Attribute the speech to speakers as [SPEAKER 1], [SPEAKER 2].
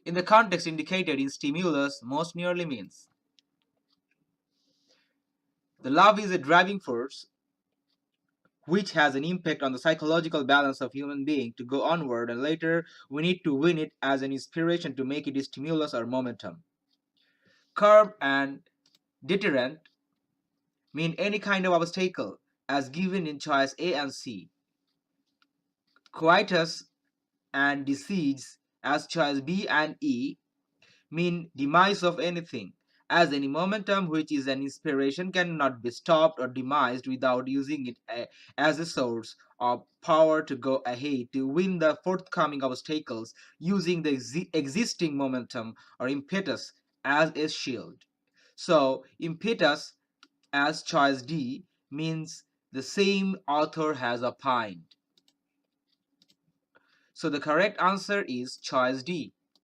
[SPEAKER 1] in the context indicated in stimulus most nearly means. The love is a driving force which has an impact on the psychological balance of human being to go onward, and later we need to win it as an inspiration to make it a stimulus or momentum. Curb and deterrent mean any kind of obstacle as given in choice A and C. Quietus and disease as choice B and E mean demise of anything, as any momentum which is an inspiration cannot be stopped or demised without using it as a source of power to go ahead to win the forthcoming obstacles using the existing momentum or impetus as a shield. So impetus as choice D means the same author has opined. So the correct answer is choice D.